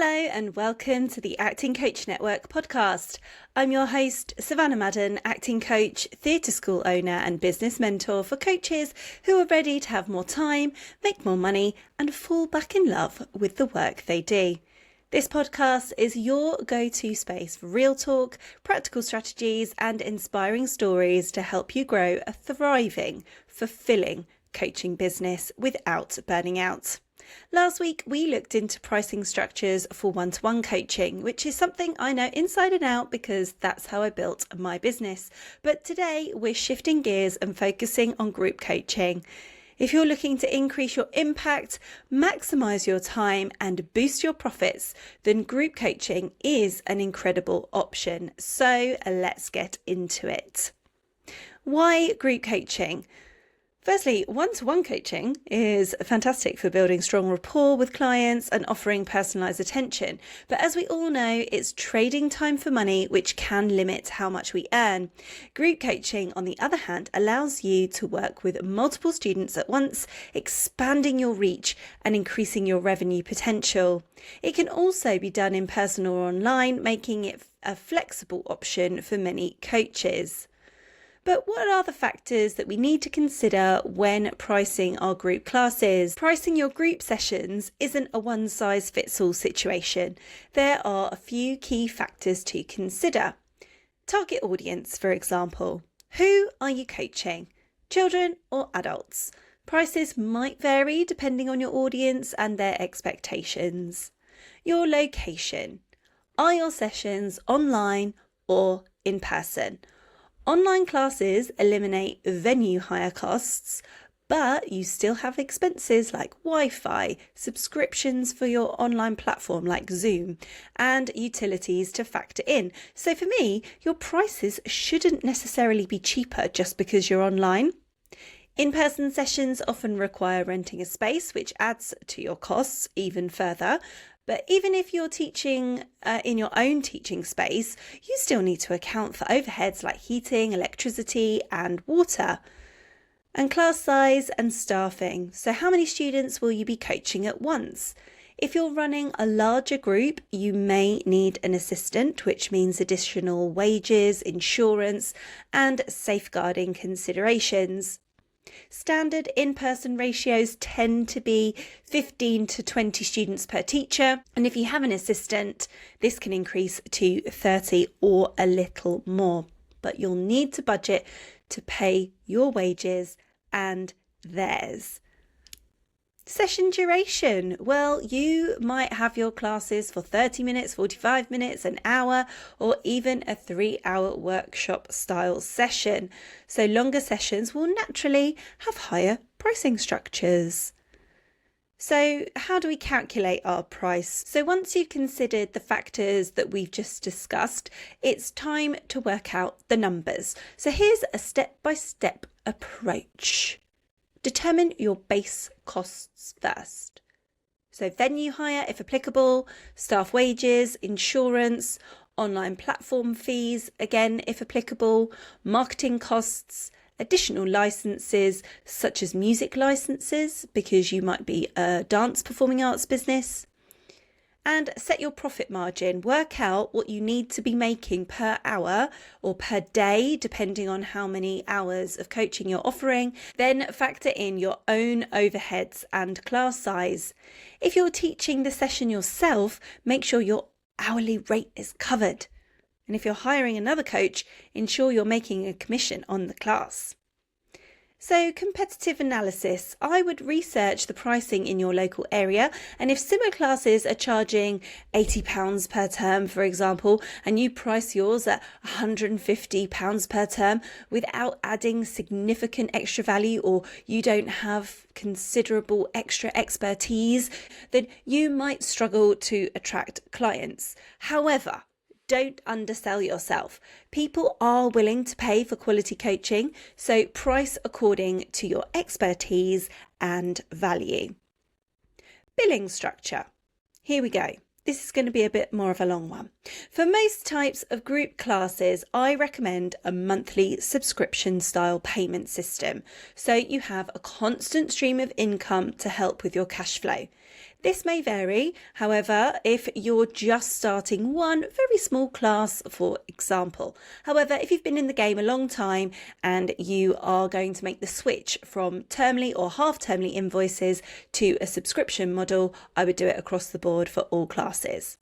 Hello and welcome to the Acting Coach Network podcast. I'm your host, Savannah Madden, acting coach, theatre school owner and business mentor for coaches who are ready to have more time, make more money and fall back in love with the work they do. This podcast is your go-to space for real talk, practical strategies and inspiring stories to help you grow a thriving, fulfilling coaching business without burning out. Last week, we looked into pricing structures for one-to-one coaching, which is something I know inside and out because that's how I built my business. But today, we're shifting gears and focusing on group coaching. If you're looking to increase your impact, maximize your time and boost your profits, then group coaching is an incredible option. So let's get into it. Why group coaching? Firstly, one-to-one coaching is fantastic for building strong rapport with clients and offering personalised attention. But as we all know, it's trading time for money, which can limit how much we earn. Group coaching, on the other hand, allows you to work with multiple students at once, expanding your reach and increasing your revenue potential. It can also be done in person or online, making it a flexible option for many coaches. But what are the factors that we need to consider when pricing our group classes? Pricing your group sessions isn't a one-size-fits-all situation. There are a few key factors to consider. Target audience, for example. Who are you coaching? Children or adults? Prices might vary depending on your audience and their expectations. Your location. Are your sessions online or in person? Online classes eliminate venue hire costs, but you still have expenses like Wi-Fi, subscriptions for your online platform like Zoom, and utilities to factor in. So for me, your prices shouldn't necessarily be cheaper just because you're online. In-person sessions often require renting a space, which adds to your costs even further. But even if you're teaching in your own teaching space, you still need to account for overheads like heating, electricity and water. And class size and staffing. So how many students will you be coaching at once? If you're running a larger group, you may need an assistant, which means additional wages, insurance and safeguarding considerations. Standard in-person ratios tend to be 15 to 20 students per teacher, and if you have an assistant, this can increase to 30 or a little more. But you'll need to budget to pay your wages and theirs. Session duration. Well, you might have your classes for 30 minutes, 45 minutes, an hour, or even a 3-hour workshop style session. So longer sessions will naturally have higher pricing structures. So how do we calculate our price? So once you've considered the factors that we've just discussed, it's time to work out the numbers. So here's a step-by-step approach. Determine your base costs first. So venue hire, if applicable, staff wages, insurance, online platform fees, again, if applicable, marketing costs, additional licenses, such as music licenses, because you might be a dance performing arts business. And set your profit margin. Work out what you need to be making per hour or per day, depending on how many hours of coaching you're offering. Then factor in your own overheads and class size. If you're teaching the session yourself, make sure your hourly rate is covered. And if you're hiring another coach, ensure you're making a commission on the class. So competitive analysis, I would research the pricing in your local area, and if similar classes are charging £80 per term, for example, and you price yours at £150 per term without adding significant extra value, or you don't have considerable extra expertise, then you might struggle to attract clients. However, don't undersell yourself. People are willing to pay for quality coaching, so price according to your expertise and value. Billing structure. Here we go. This is going to be a bit more of a long one. For most types of group classes, I recommend a monthly subscription style payment system, so you have a constant stream of income to help with your cash flow. This may vary, however, if you're just starting one very small class, for example. However, if you've been in the game a long time and you are going to make the switch from termly or half-termly invoices to a subscription model, I would do it across the board for all classes.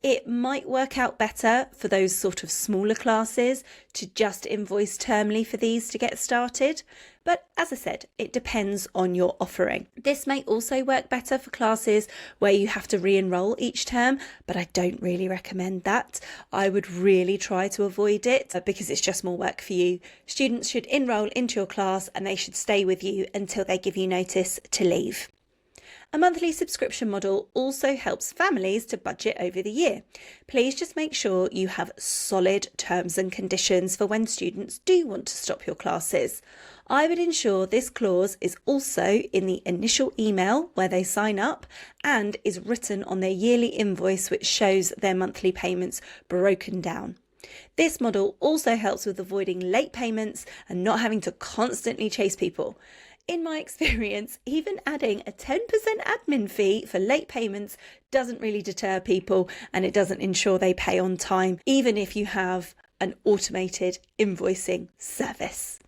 It might work out better for those sort of smaller classes to just invoice termly for these to get started. But as I said, it depends on your offering. This may also work better for classes where you have to re-enroll each term, but I don't really recommend that. I would really try to avoid it because it's just more work for you. Students should enroll into your class and they should stay with you until they give you notice to leave. A monthly subscription model also helps families to budget over the year. Please just make sure you have solid terms and conditions for when students do want to stop your classes. I would ensure this clause is also in the initial email where they sign up and is written on their yearly invoice, which shows their monthly payments broken down. This model also helps with avoiding late payments and not having to constantly chase people. In my experience, even adding a 10% admin fee for late payments doesn't really deter people, and it doesn't ensure they pay on time, even if you have an automated invoicing service.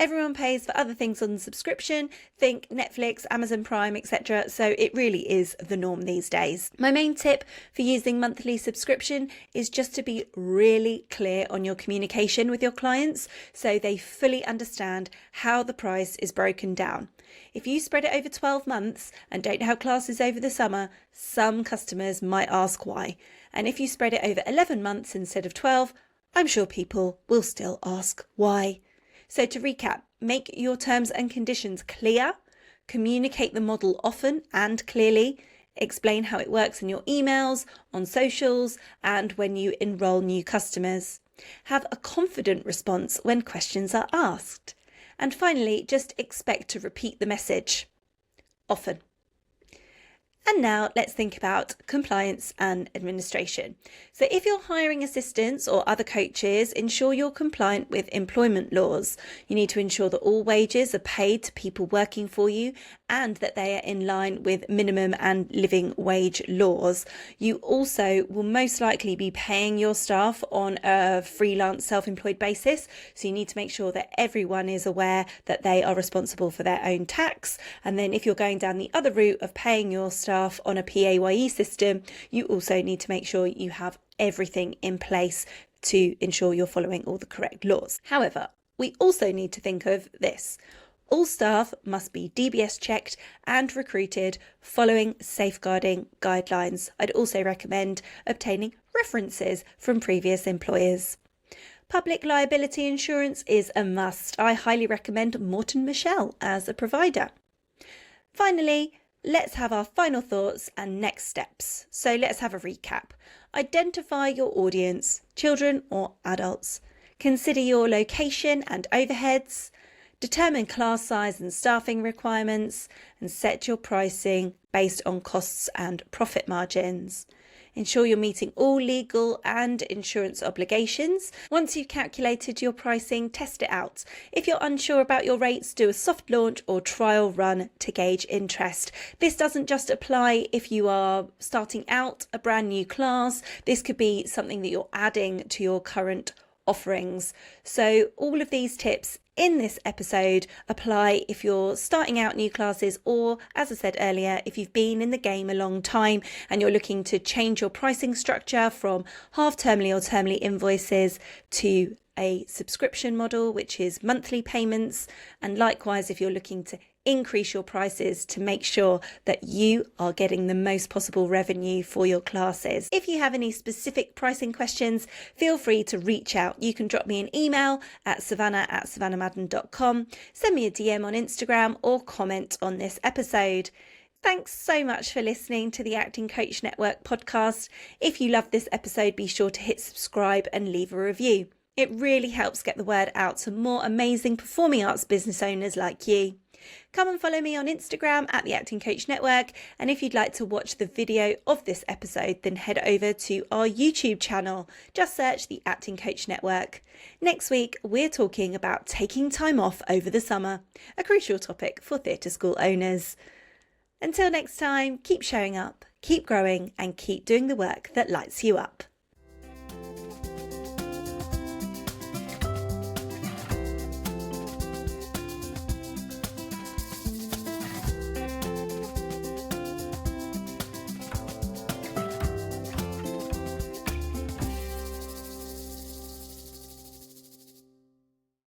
Everyone pays for other things on the subscription, think Netflix, Amazon Prime, etc. So it really is the norm these days. My main tip for using monthly subscription is just to be really clear on your communication with your clients so they fully understand how the price is broken down. If you spread it over 12 months and don't have classes over the summer, some customers might ask why. And if you spread it over 11 months instead of 12, I'm sure people will still ask why. So to recap, make your terms and conditions clear, communicate the model often and clearly, explain how it works in your emails, on socials, and when you enroll new customers. Have a confident response when questions are asked. And finally, just expect to repeat the message often. And now let's think about compliance and administration. So if you're hiring assistants or other coaches, ensure you're compliant with employment laws. You need to ensure that all wages are paid to people working for you and that they are in line with minimum and living wage laws. You also will most likely be paying your staff on a freelance self-employed basis. So you need to make sure that everyone is aware that they are responsible for their own tax. And then if you're going down the other route of paying your staff on a PAYE system, you also need to make sure you have everything in place to ensure you're following all the correct laws. However, we also need to think of this. All staff must be DBS checked and recruited following safeguarding guidelines. I'd also recommend obtaining references from previous employers. Public liability insurance is a must. I highly recommend Morton Michelle as a provider. Finally, let's have our final thoughts and next steps. So let's have a recap. Identify your audience, children or adults. Consider your location and overheads. Determine class size and staffing requirements and set your pricing based on costs and profit margins. Ensure you're meeting all legal and insurance obligations. Once you've calculated your pricing, test it out. If you're unsure about your rates, do a soft launch or trial run to gauge interest. This doesn't just apply if you are starting out a brand new class. This could be something that you're adding to your current offerings. So all of these tips in this episode apply if you're starting out new classes or, as I said earlier, if you've been in the game a long time and you're looking to change your pricing structure from half-termly or termly invoices to a subscription model, which is monthly payments. And likewise, if you're looking to increase your prices to make sure that you are getting the most possible revenue for your classes. If you have any specific pricing questions, feel free to reach out. You can drop me an email at savannah@savannahmadden.com, send me a DM on Instagram or comment on this episode. Thanks so much for listening to the Acting Coach Network podcast. If you loved this episode, be sure to hit subscribe and leave a review. It really helps get the word out to more amazing performing arts business owners like you. Come and follow me on Instagram at the Acting Coach Network. And if you'd like to watch the video of this episode, then head over to our YouTube channel. Just search the Acting Coach Network. Next week, we're talking about taking time off over the summer, a crucial topic for theatre school owners. Until next time, keep showing up, keep growing, and keep doing the work that lights you up.